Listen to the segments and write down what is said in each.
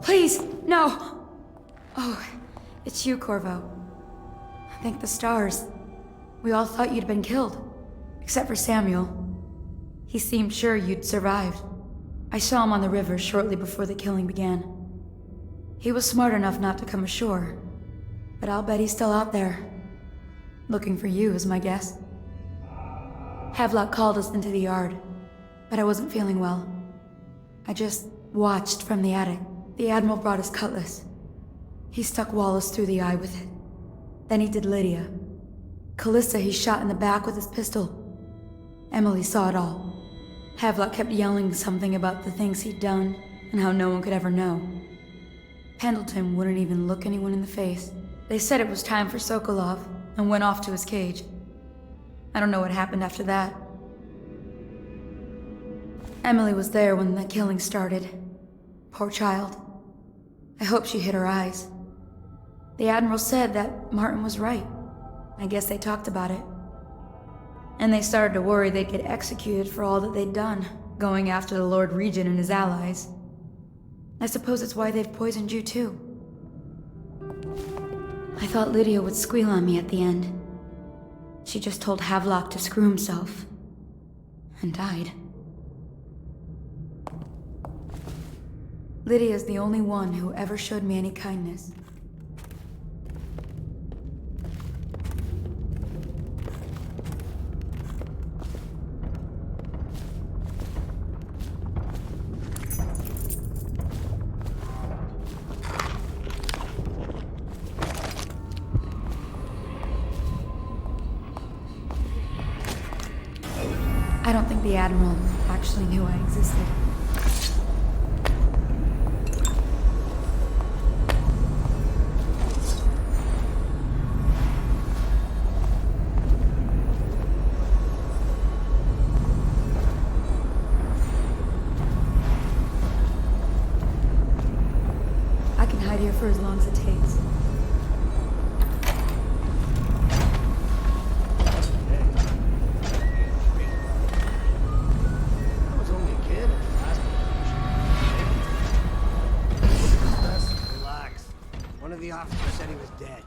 Please, no! Oh, it's you, Corvo. Thank the stars. We all thought you'd been killed. Except for Samuel. He seemed sure you'd survived. I saw him on the river shortly before the killing began. He was smart enough not to come ashore. But I'll bet he's still out there. Looking for you, is my guess. Havelock called us into the yard, but I wasn't feeling well. I just watched from the attic. The Admiral brought his cutlass. He stuck Wallace through the eye with it. Then he did Lydia. Callista he shot in the back with his pistol. Emily saw it all. Havelock kept yelling something about the things he'd done and how no one could ever know. Pendleton wouldn't even look anyone in the face. They said it was time for Sokolov and went off to his cage. I don't know what happened after that. Emily was there when the killing started. Poor child. I hope she hid her eyes. The Admiral said that Martin was right. I guess they talked about it. And they started to worry they'd get executed for all that they'd done, going after the Lord Regent and his allies. I suppose it's why they've poisoned you too. I thought Lydia would squeal on me at the end. She just told Havelock to screw himself. And died. Lydia's the only one who ever showed me any kindness. I don't think the Admiral actually knew I existed. I can hide here for as long as it takes. The officer said he was dead.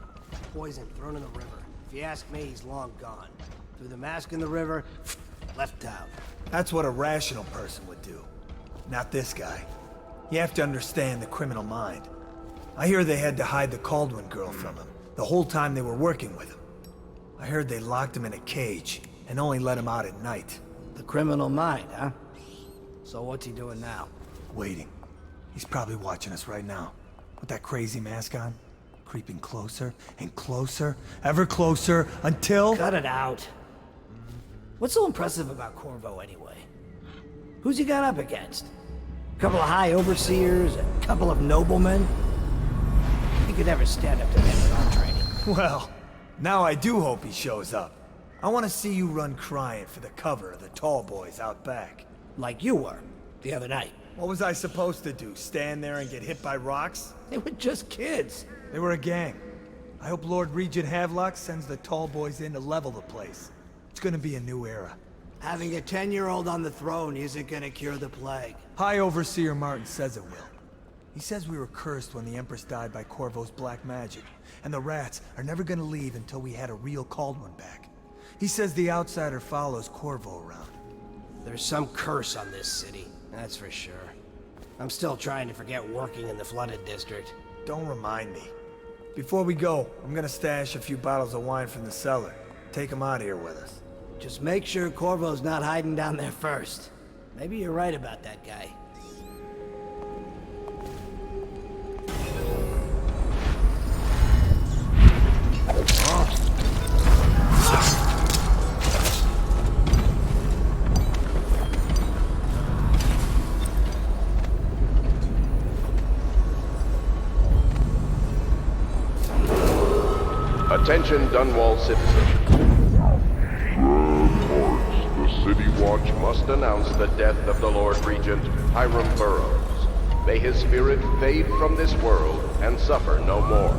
Poison, thrown in the river. If you ask me, he's long gone. Threw the mask in the river, left town. That's what a rational person would do. Not this guy. You have to understand the criminal mind. I hear they had to hide the Caldwin girl from him, the whole time they were working with him. I heard they locked him in a cage, and only let him out at night. The criminal mind, huh? So what's he doing now? Waiting. He's probably watching us right now. With that crazy mask on. Creeping closer and closer, ever closer, until... Cut it out. What's so impressive about Corvo, anyway? Who's he got up against? A couple of high overseers, a couple of noblemen? He could never stand up to them without training. Well, now I do hope he shows up. I want to see you run crying for the cover of the tall boys out back. Like you were, the other night. What was I supposed to do, stand there and get hit by rocks? They were just kids. They were a gang. I hope Lord Regent Havelock sends the tall boys in to level the place. It's gonna be a new era. Having a 10-year-old on the throne isn't gonna cure the plague. High Overseer Martin says it will. He says we were cursed when the Empress died by Corvo's black magic, and the rats are never gonna leave until we had a real Caldwin back. He says the outsider follows Corvo around. There's some curse on this city, that's for sure. I'm still trying to forget working in the flooded district. Don't remind me. Before we go, I'm gonna stash a few bottles of wine from the cellar. Take them out of here with us. Just make sure Corvo's not hiding down there first. Maybe you're right about that guy. Attention Dunwall citizens. The City Watch must announce the death of the Lord Regent, Hiram Burroughs. May his spirit fade from this world and suffer no more.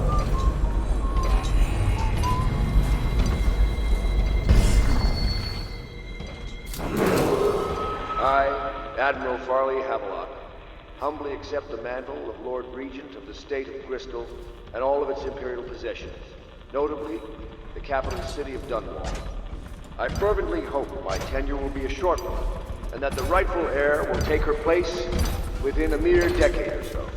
I, Admiral Farley Havelock, humbly accept the mantle of Lord Regent of the State of Bristol and all of its imperial possessions, notably the capital city of Dunwall. I fervently hope my tenure will be a short one, and that the rightful heir will take her place within a mere decade or so.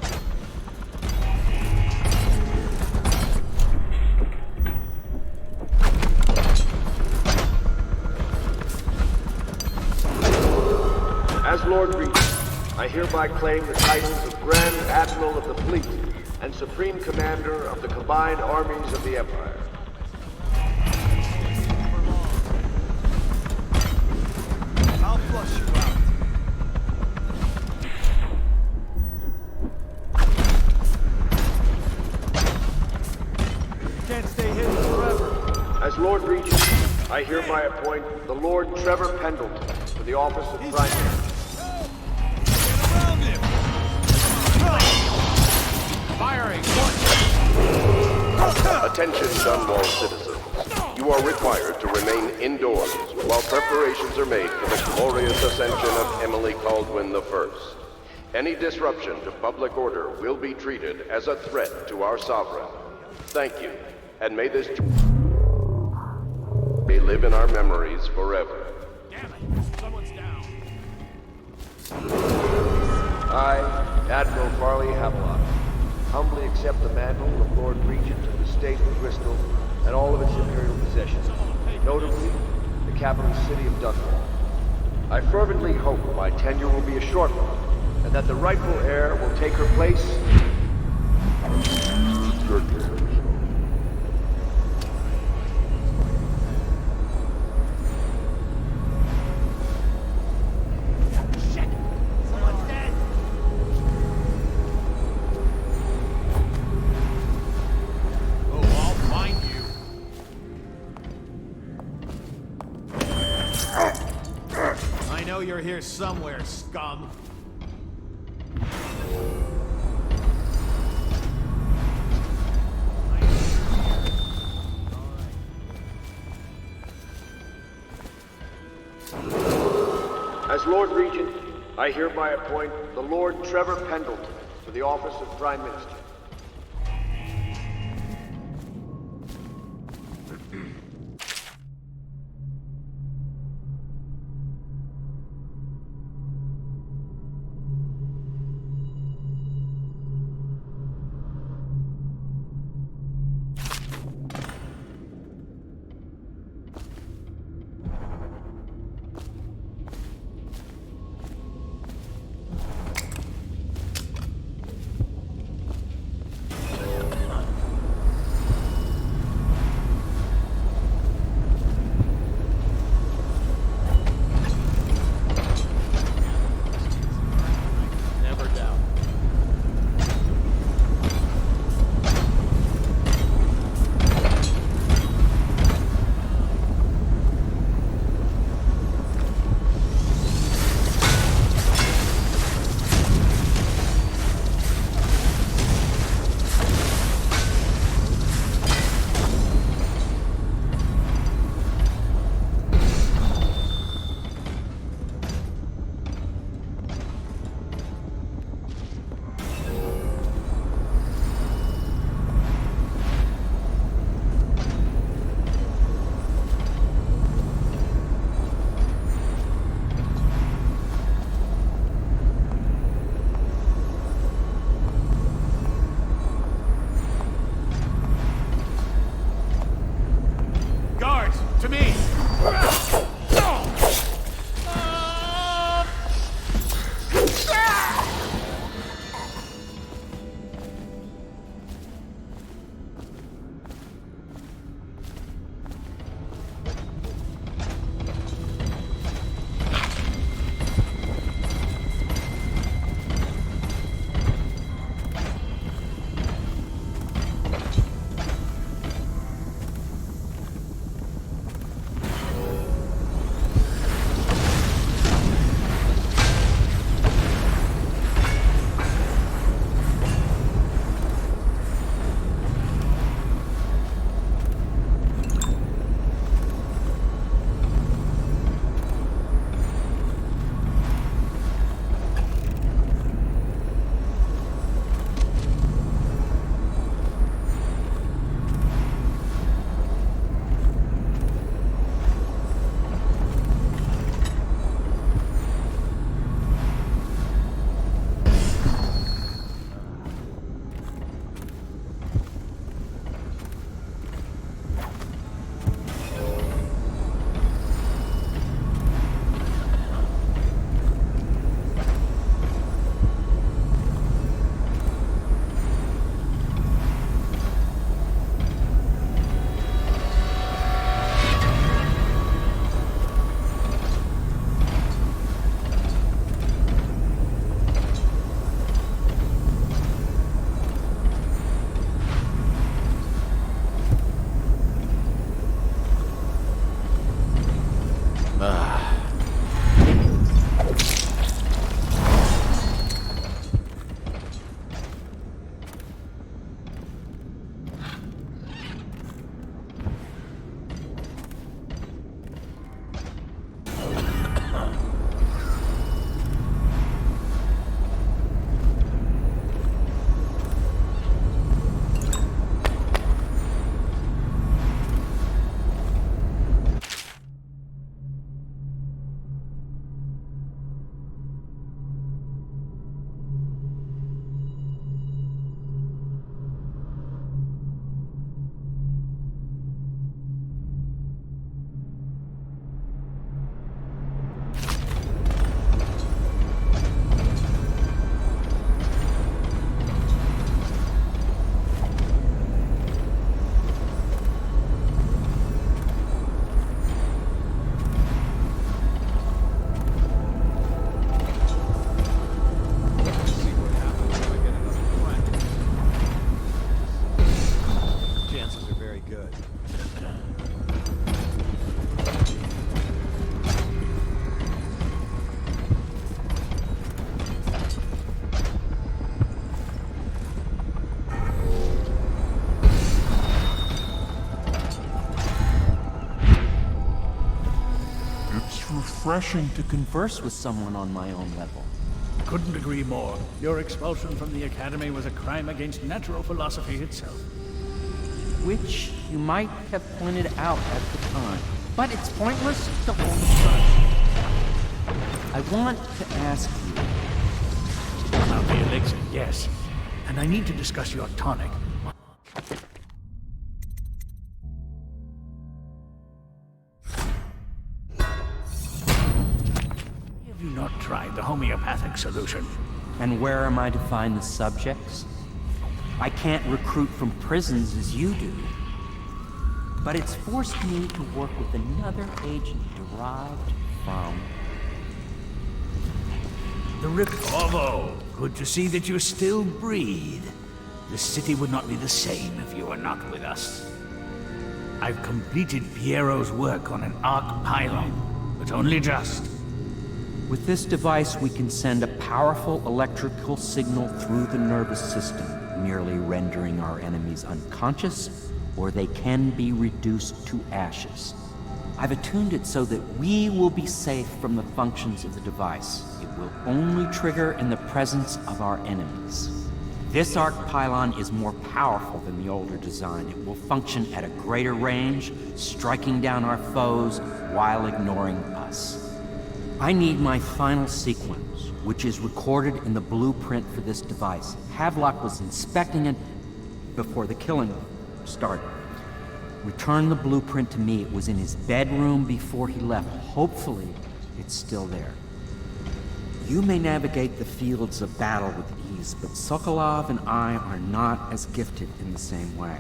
As Lord Regent, I hereby claim the titles of Grand Admiral of the Fleet and Supreme Commander of the combined armies of the Empire. I'll flush you out. Can't stay hidden forever. As Lord Regent, I hereby appoint the Lord Trevor Pendleton to the office of Prime Minister. Around him! Firing! Attention Dunwall citizens. You are required to remain indoors while preparations are made for the glorious ascension of Emily Caldwin I. Any disruption to public order will be treated as a threat to our sovereign. Thank you, and may this day live in our memories forever. Damn it! Someone's down. I, Admiral Farley Havelock, humbly accept the mantle of Lord Regent of the State of Bristol and all of its imperial possessions, notably the capital city of Dunwall. I fervently hope my tenure will be a short one, and that the rightful heir will take her place. I know you're here somewhere, scum. As Lord Regent, I hereby appoint the Lord Trevor Pendleton to the office of Prime Minister. refreshing to converse with someone on my own level. Couldn't agree more. Your expulsion from the Academy was a crime against natural philosophy itself. Which you might have pointed out at the time. But it's pointless to hold a grudge. I want to ask you... About the elixir, yes. And I need to discuss your tonic. Have you not tried the homeopathic solution? And where am I to find the subjects? I can't recruit from prisons as you do. But it's forced me to work with another agent derived from... The Bravo! Good to see that you still breathe. The city would not be the same if you were not with us. I've completed Piero's work on an arc pylon, but only just. With this device, we can send a powerful electrical signal through the nervous system, merely rendering our enemies unconscious, or they can be reduced to ashes. I've attuned it so that we will be safe from the functions of the device. It will only trigger in the presence of our enemies. This arc pylon is more powerful than the older design. It will function at a greater range, striking down our foes while ignoring us. I need my final sequence, which is recorded in the blueprint for this device. Havelock was inspecting it before the killing started. Return the blueprint to me. It was in his bedroom before he left. Hopefully, it's still there. You may navigate the fields of battle with ease, but Sokolov and I are not as gifted in the same way.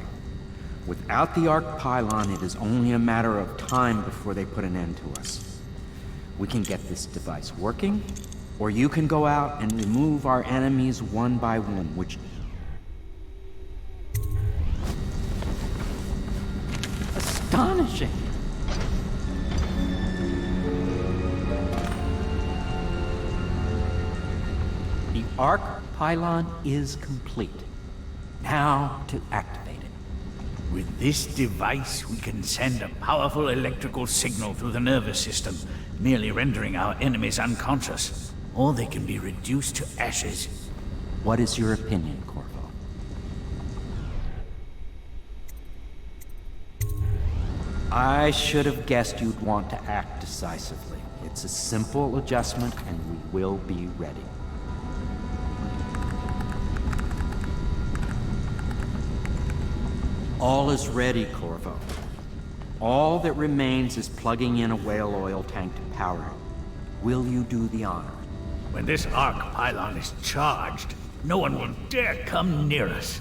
Without the arc pylon, it is only a matter of time before they put an end to us. We can get this device working, or you can go out and remove our enemies one by one, which... Astonishing! The arc pylon is complete. Now to activate it. With this device, we can send a powerful electrical signal through the nervous system, merely rendering our enemies unconscious, or they can be reduced to ashes. What is your opinion, Corvo? I should have guessed you'd want to act decisively. It's a simple adjustment, and we will be ready. All is ready, Corvo. All that remains is plugging in a whale oil tank to power it. Will you do the honor? When this arc pylon is charged, no one will dare come near us.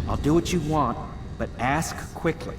I'll do what you want, but ask quickly.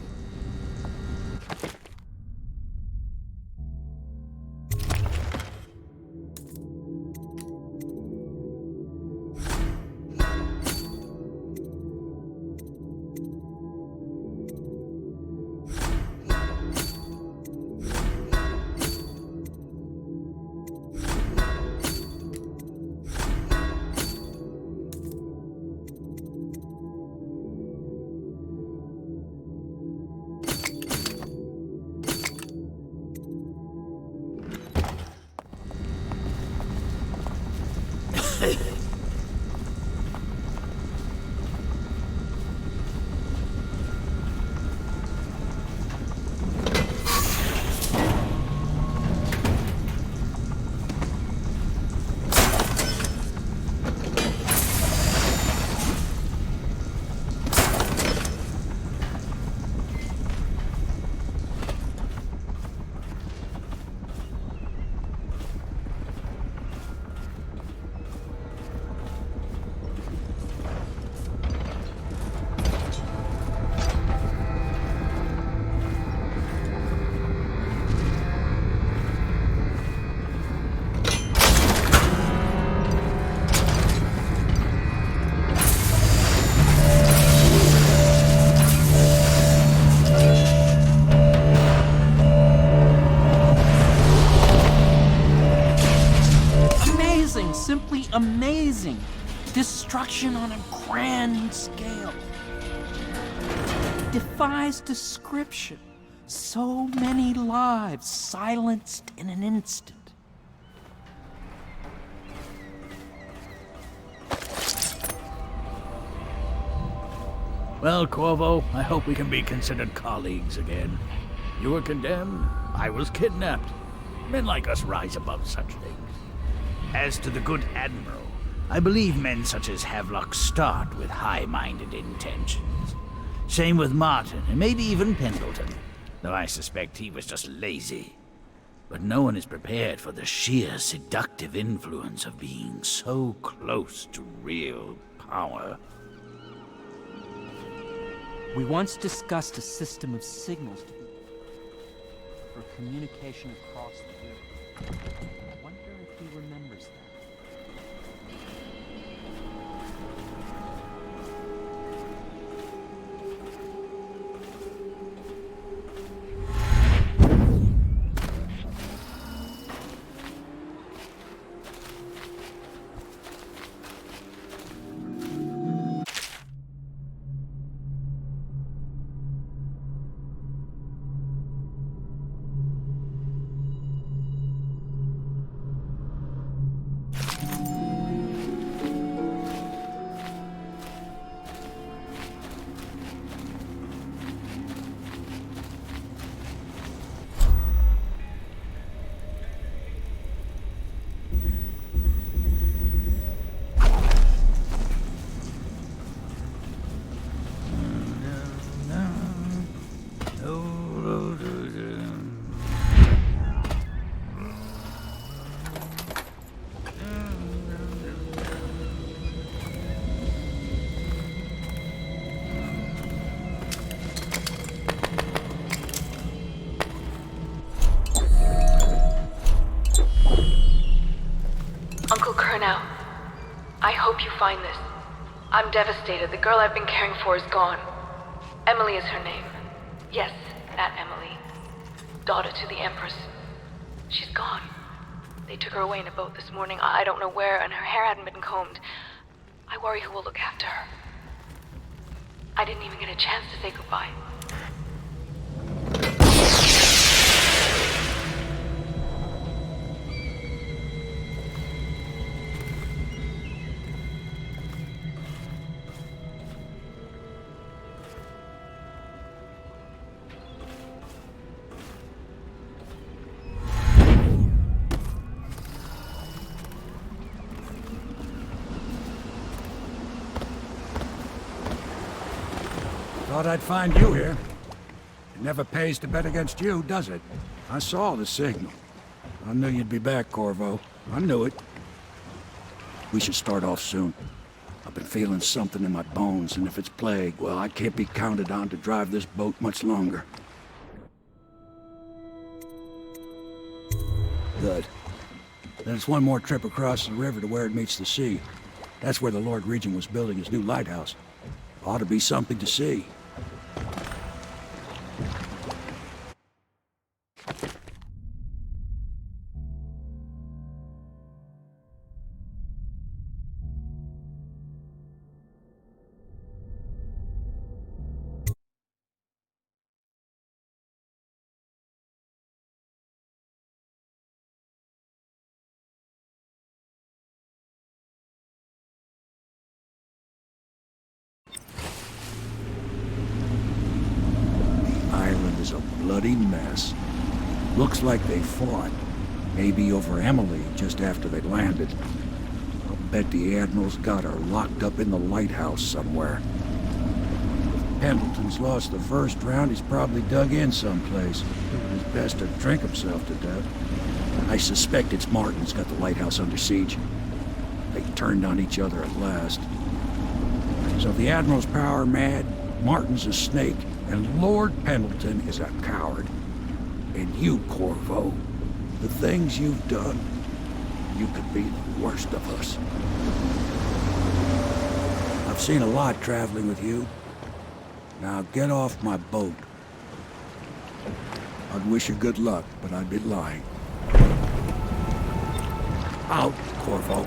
Simply amazing. Destruction on a grand scale. Defies description. So many lives silenced in an instant. Well, Corvo, I hope we can be considered colleagues again. You were condemned, I was kidnapped. Men like us rise above such things. As to the good Admiral, I believe men such as Havelock start with high-minded intentions. Same with Martin, and maybe even Pendleton, though I suspect he was just lazy. But no one is prepared for the sheer seductive influence of being so close to real power. We once discussed a system of signals for communication across the world. I wonder if he remembers that. Uncle Kurnow, I hope you find this. I'm devastated. The girl I've been caring for is gone. Emily is her name. Yes, that Emily. Daughter to the Empress. She's gone. They took her away in a boat this morning. I don't know where, and her hair hadn't been combed. I worry who will look after her. I didn't even get a chance to say goodbye. Thought I'd find you here. It never pays to bet against you, does it? I saw the signal. I knew you'd be back, Corvo. I knew it. We should start off soon. I've been feeling something in my bones, and if it's plague, well, I can't be counted on to drive this boat much longer. Good. Then it's one more trip across the river to where it meets the sea. That's where the Lord Regent was building his new lighthouse. Ought to be something to see. Is a bloody mess. Looks like they fought. Maybe over Emily just after they landed. I'll bet the Admiral's got her locked up in the lighthouse somewhere. If Pendleton's lost the first round, he's probably dug in someplace, doing his best to drink himself to death. I suspect it's Martin's got the lighthouse under siege. They turned on each other at last. So the Admiral's power mad, Martin's a snake, and Lord Pendleton is a coward. And you, Corvo, the things you've done, you could be the worst of us. I've seen a lot traveling with you. Now get off my boat. I'd wish you good luck, but I'd be lying. Out, Corvo.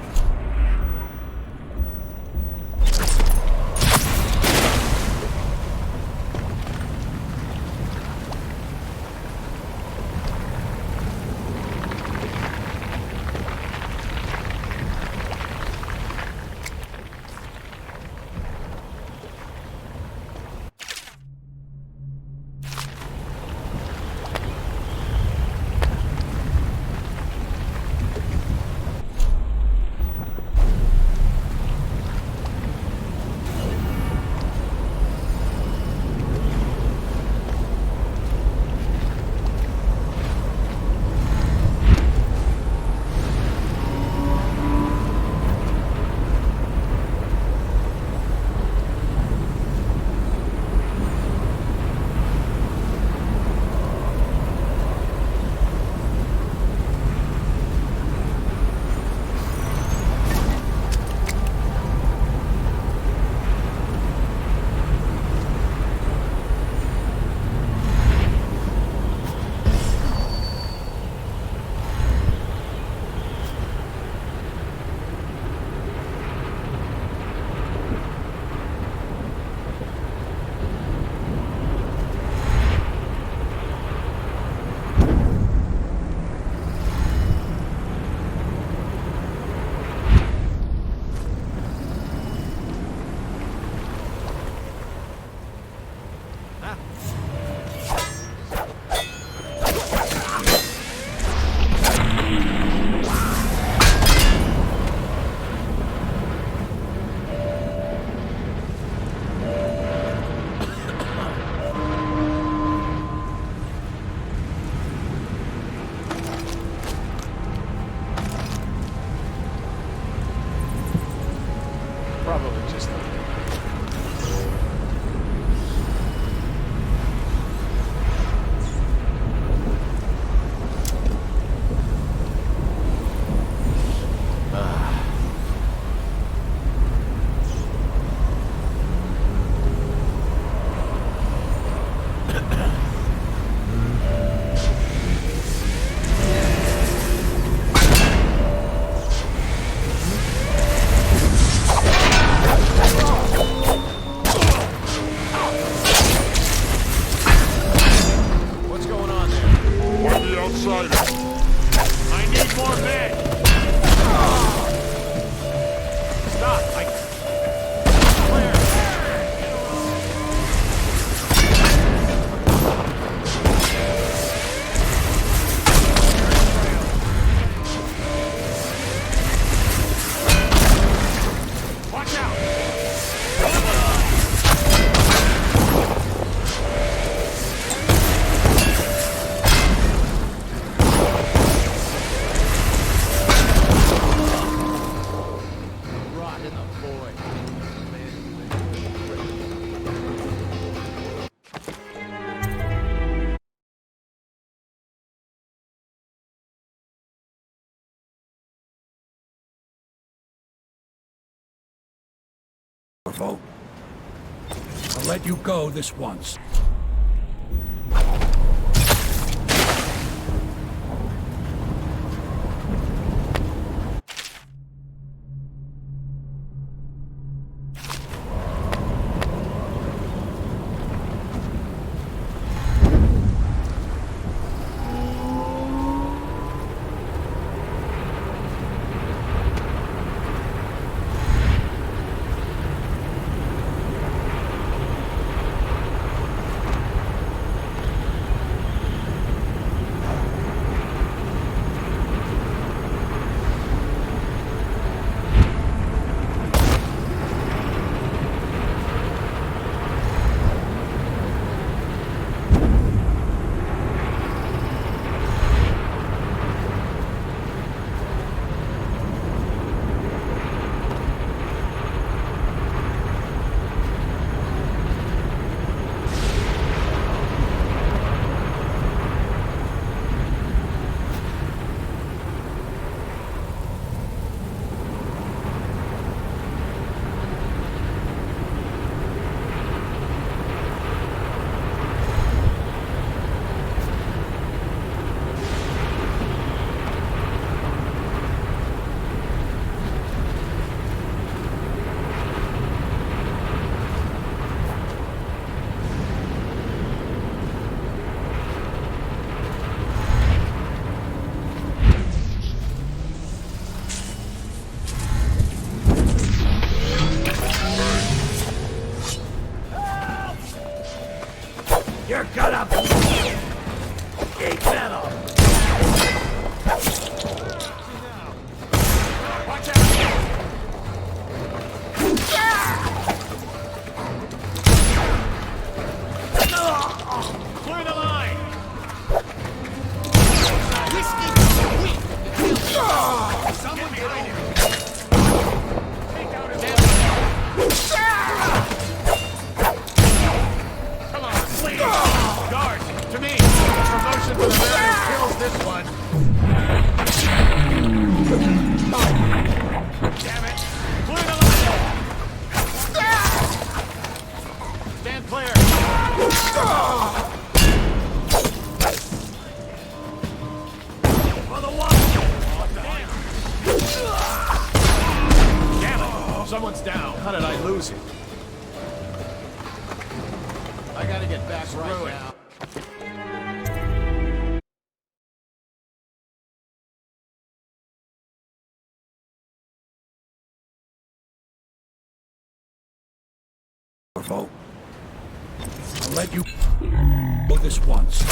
I need more men! Stop! Clear! Watch out! Rot in the void. Corvo. I'll let you go this once. You're gonna keep that up. Watch out! Clear the line! Someone behind him! Take out his head! Come on, please! Guards, to me! Promotion for the man who kills this one! Damn it! Clear the line! Stand clear! For the one! Damn it! Someone's down. How did I lose him? I gotta get back right now. Corvo. I'll let you go this once.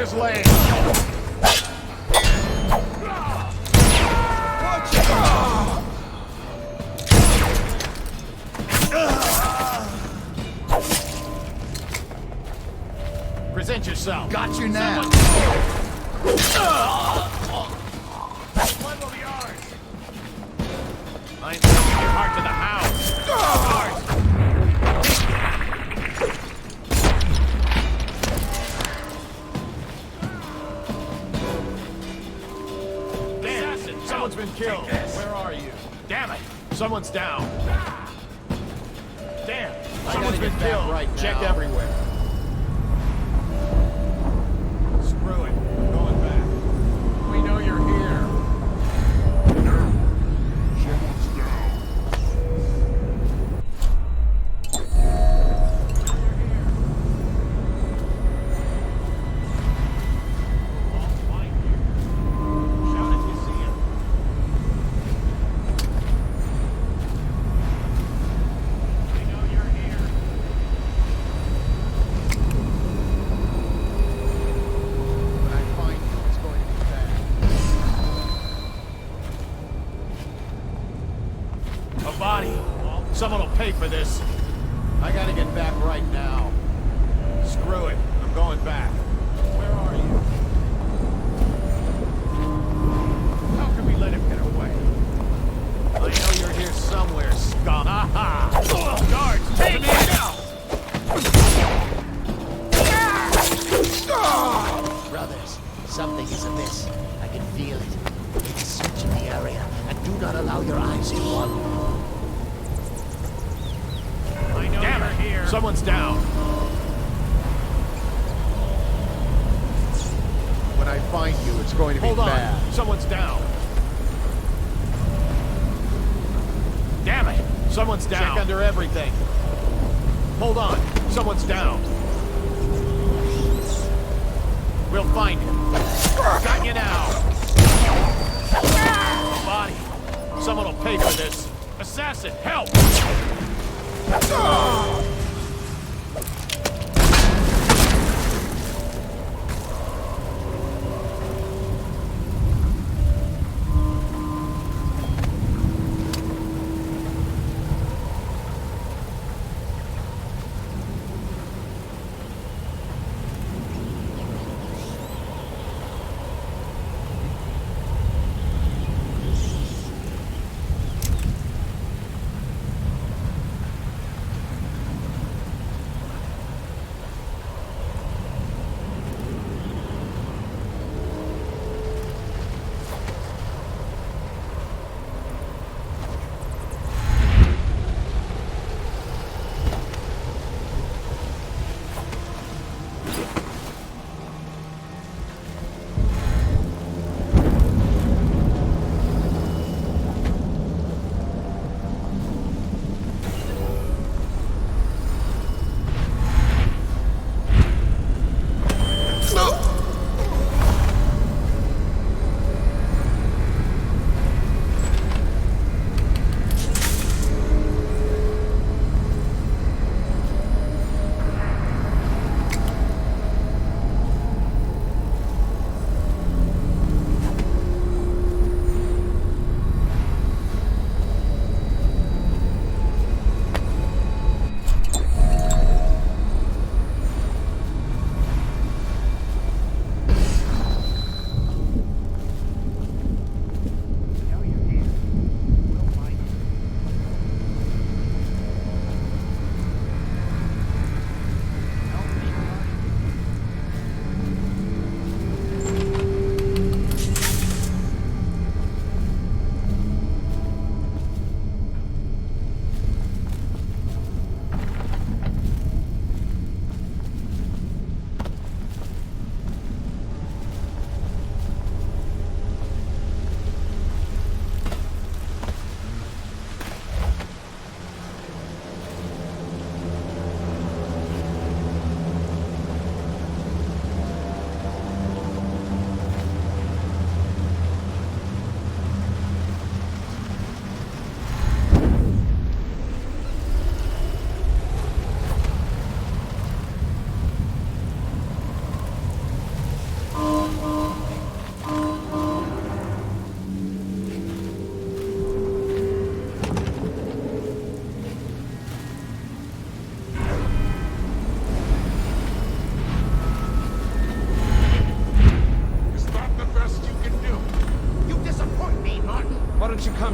His leg. Present yourself. Got you now. Blood will be ours. I'm taking your heart to the house. Guards! Damn, someone's been killed. Where are you? Damn it, someone's down. Damn, someone's been killed. Right now. Check everywhere. Screw it, we're going back. We know you're here. Someone's down. I'll find you. Shout if you see him. We know you're here. When I find you, it's going to be bad. A body. Someone will pay for this. I gotta get back right now. Screw it. I'm going back. Where are you? How can we let him get away? I know you're here somewhere, scum. Ha! Guards, take me now! Brothers, something is amiss. I can feel it. Take a search in the area, and do not allow your eyes to wander. I know you're here. Someone's down. When I find you, it's going to be bad. Someone's down. Damn it! Someone's down. Check under everything. Hold on. Someone's down. We'll find him. Got you now. A body. Someone will pay for this. Assassin, help!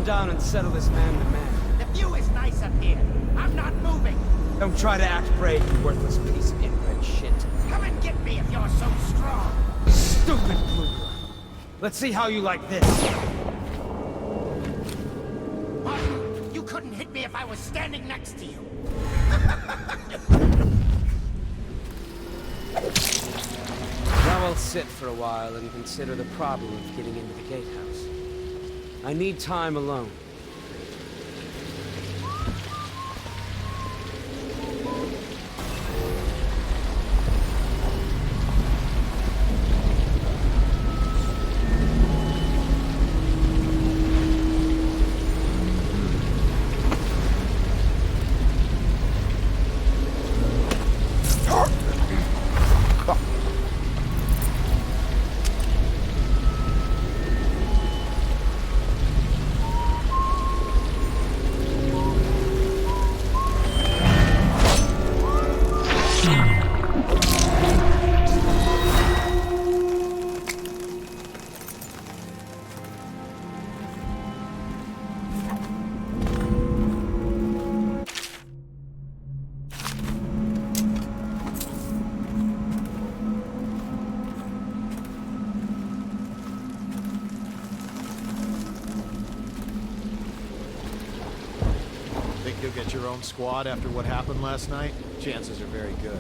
down and settle this man to man. The view is nice up here. I'm not moving. Don't try to act brave, you worthless piece of inbred shit. Come and get me if you're so strong. Stupid Kruger. Let's see how you like this. Martin, you couldn't hit me if I was standing next to you. Now I'll sit for a while and consider the problem of getting into the gatehouse. I need time alone. Think you'll get your own squad after what happened last night? Chances are very good.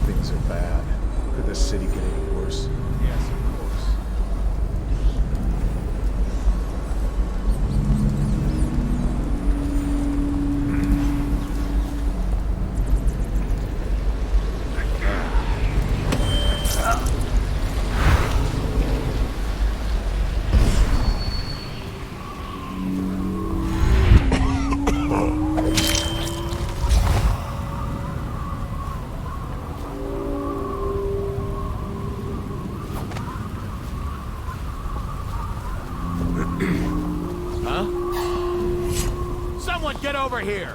Things are bad. Could the city get any worse? Yes, of course. Huh? Someone get over here!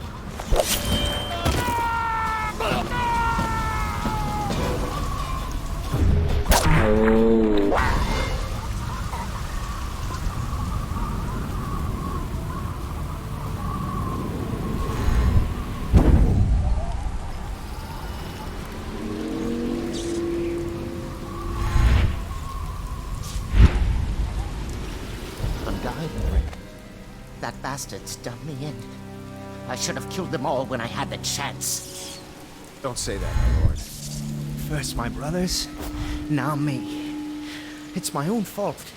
I'm dying. That bastard's done me in. I should have killed them all when I had the chance. Don't say that, my lord. First my brothers, now me. It's my own fault.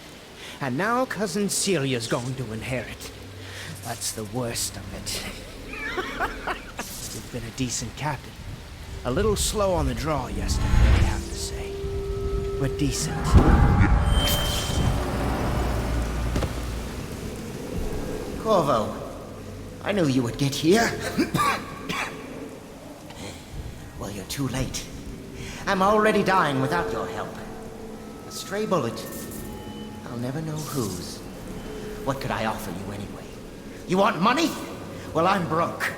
And now Cousin Celia's going to inherit. That's the worst of it. You've been a decent captain. A little slow on the draw yesterday, I have to say. But decent. Corvo, I knew you would get here. Well, you're too late. I'm already dying without your help. A stray bullet. I'll never know whose. What could I offer you anyway? You want money? Well, I'm broke.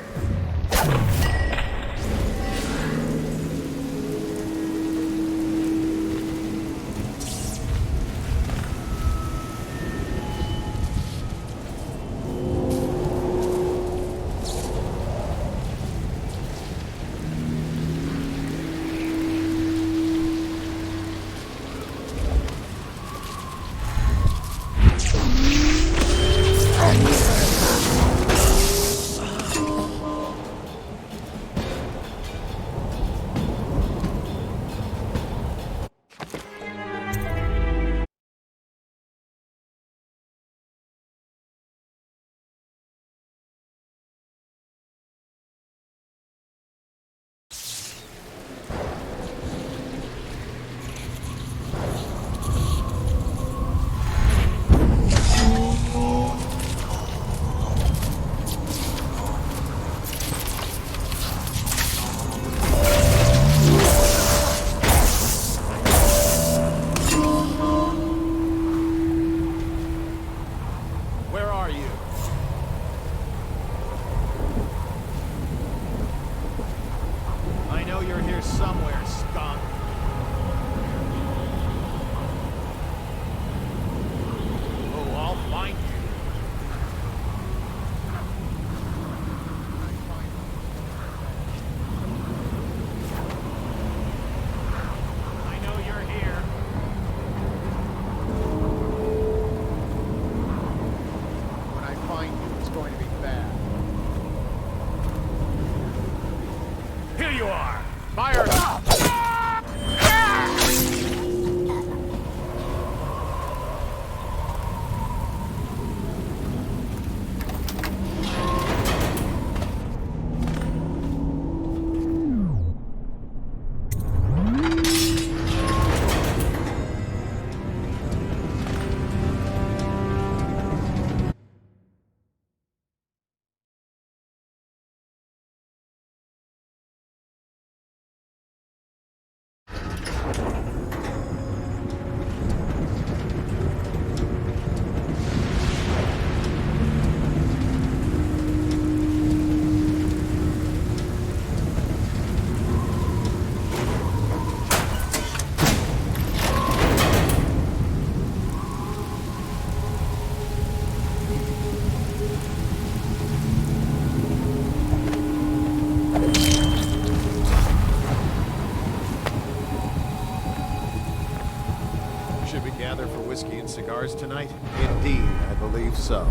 Should we gather for whiskey and cigars tonight? Indeed, I believe so.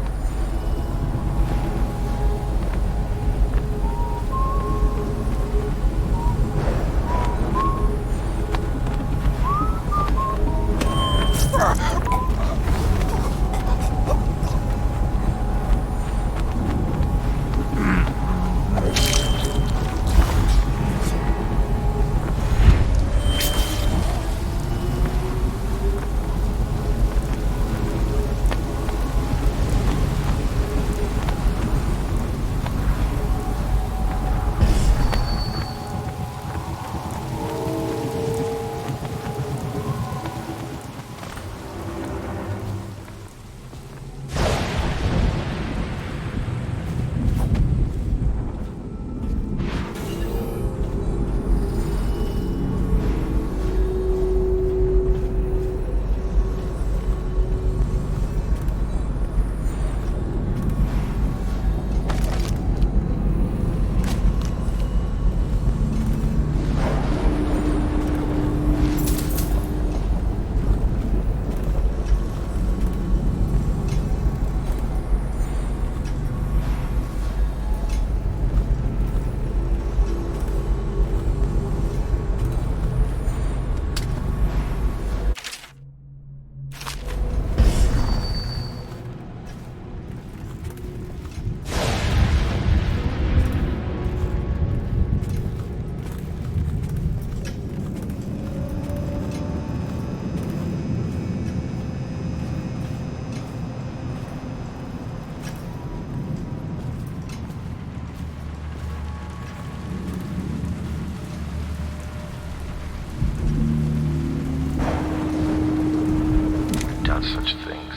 Such things.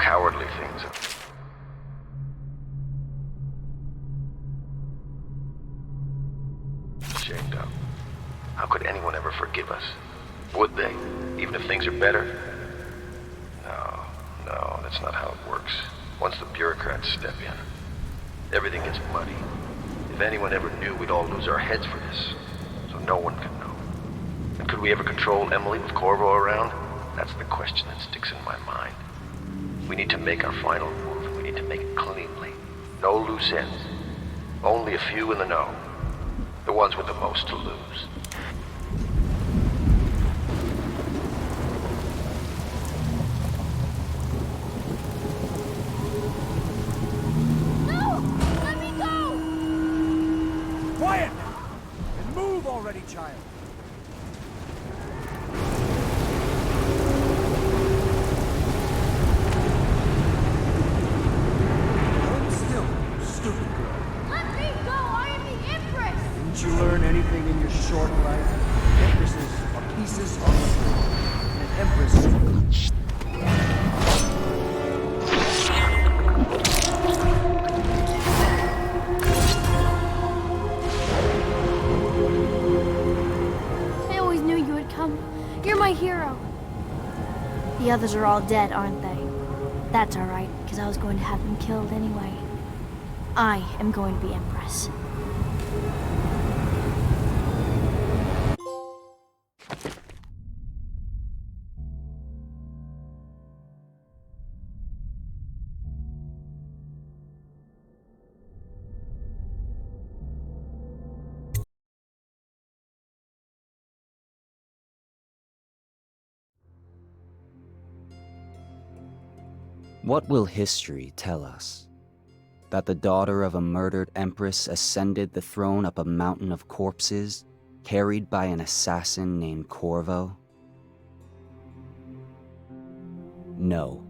Cowardly things. Ashamed of. How could anyone ever forgive us? Would they? Even if things are better? No, that's not how it works. Once the bureaucrats step in, everything gets muddy. If anyone ever knew, we'd all lose our heads for this. So no one can know. And could we ever control Emily with Corvo around? That's the question that sticks in my mind. We need to make our final move, and we need to make it cleanly. No loose ends. Only a few in the know. The ones with the most to lose. No! Let me go! Quiet! And move already, child! Did you learn anything in your short life? Empresses are pieces on the floor. And an empress... I always knew you would come. You're my hero. The others are all dead, aren't they? That's alright, because I was going to have them killed anyway. I am going to be Empress. What will history tell us? That the daughter of a murdered empress ascended the throne up a mountain of corpses, carried by an assassin named Corvo? No.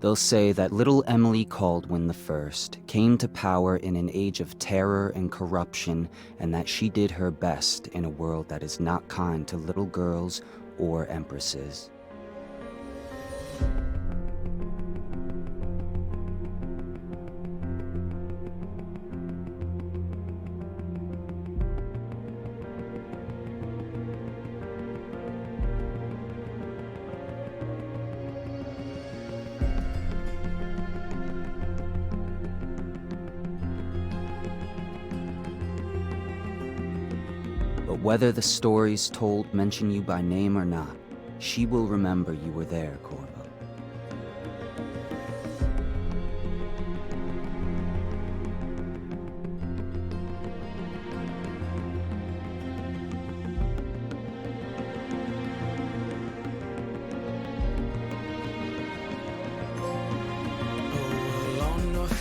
They'll say that little Emily Caldwin I came to power in an age of terror and corruption, and that she did her best in a world that is not kind to little girls or empresses. But whether the stories told mention you by name or not, She will remember you were there, Corvo.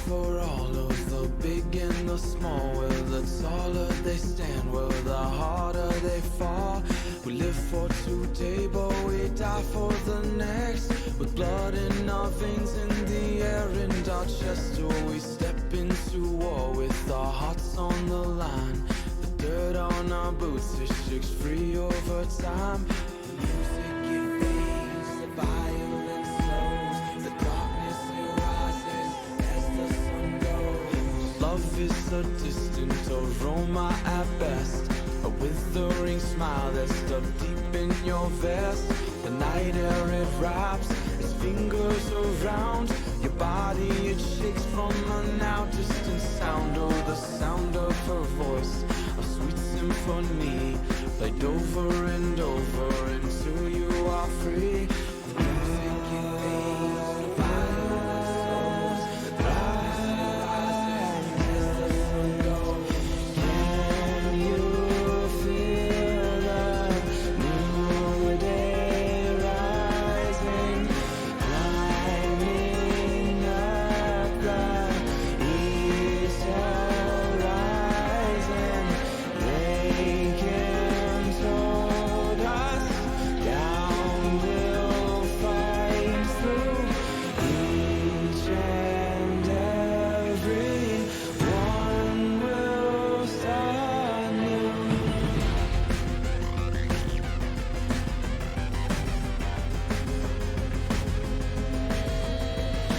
For all of the big and the small, where the taller they stand, where the harder they fall. We live for today, but we die for the next. With blood in our veins, in the air, and our chest, we step into war with our hearts on the line. The dirt on our boots, it shakes free over time. The music it fades, the violence slows, the darkness it rises as the sun goes. Love is a distant aroma at best, a withering smile that's stuck deep in your vest. The night air it wraps its fingers around your body, it shakes from a now distant sound. Oh, the sound of her voice, a sweet symphony, played over and over until you are free. The music it fades, the violence slows, the darkness rises as the sun goes. Can you feel the new day rising, climbing up the east horizon? Lincoln told us, down we'll fight through each and every one will start new.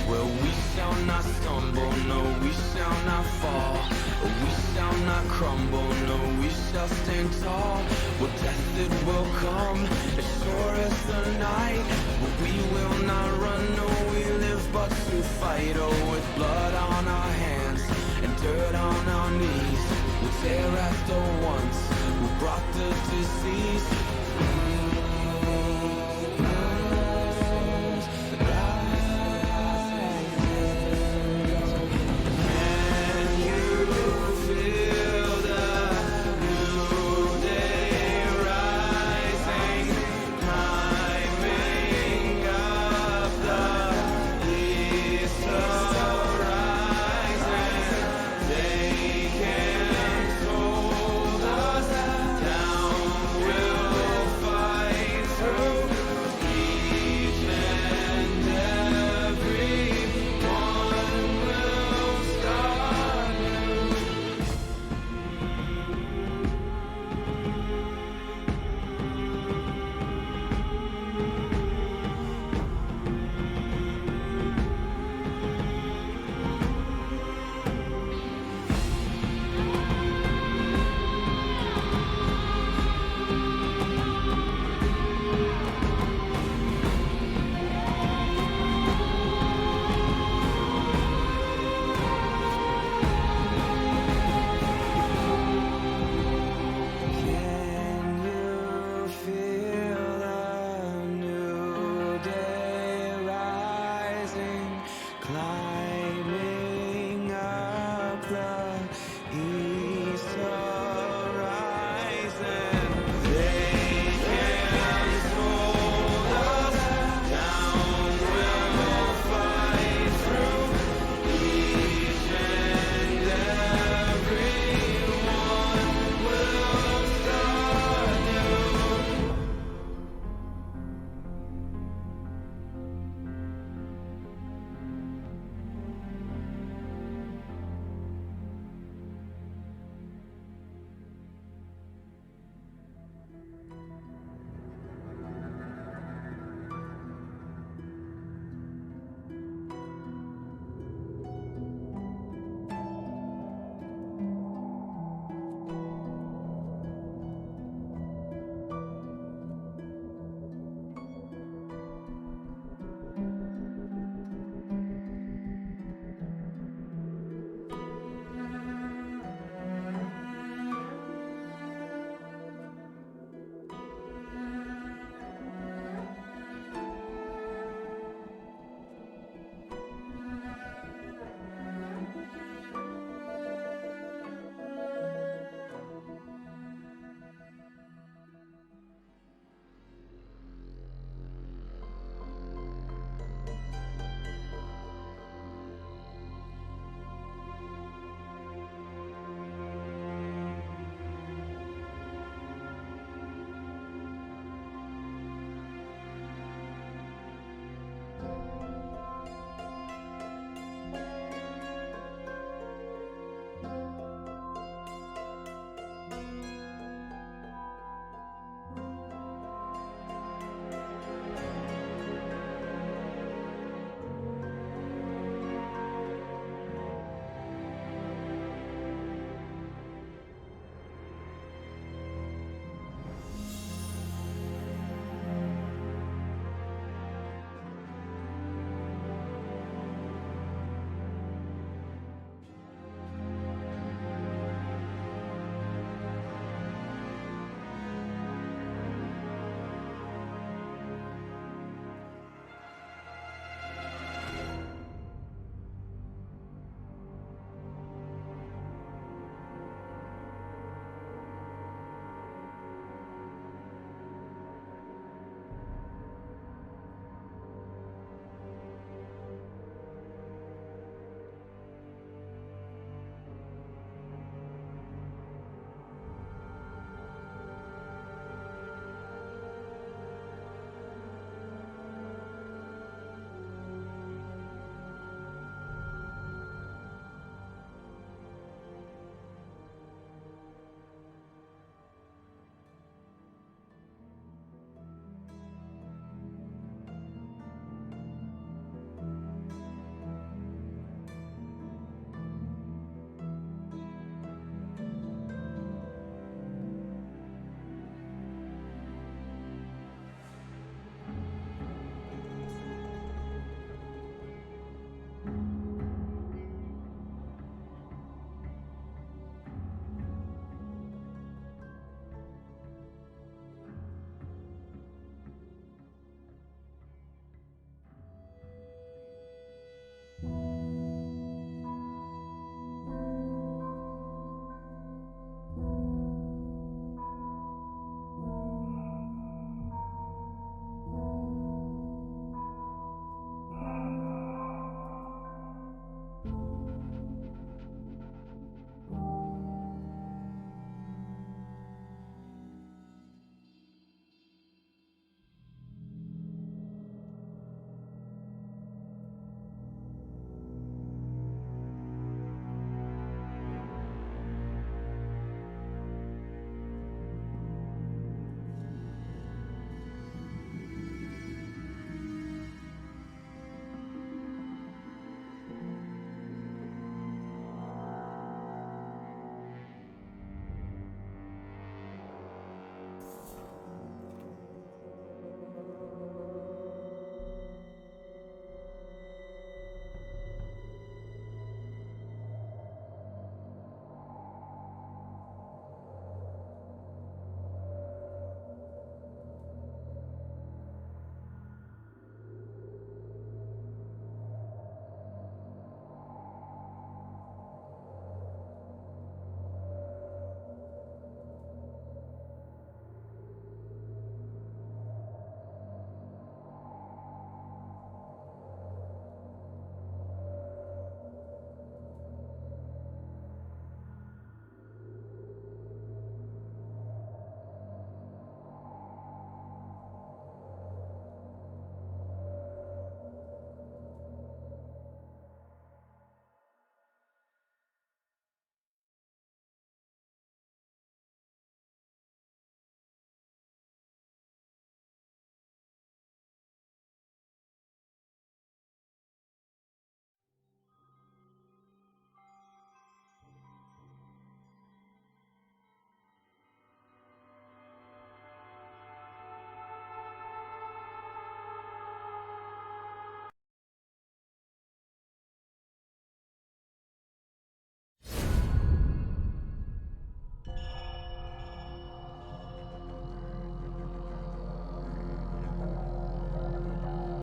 Well, we shall not stumble, no, we shall not fall. We shall not crumble, no, we shall stand tall. Well, death it will come, as sure as the night. But we will not run, no, we live but to fight. Oh, with blood on our hands and dirt on our knees, we'll tear at the ones who brought the disease.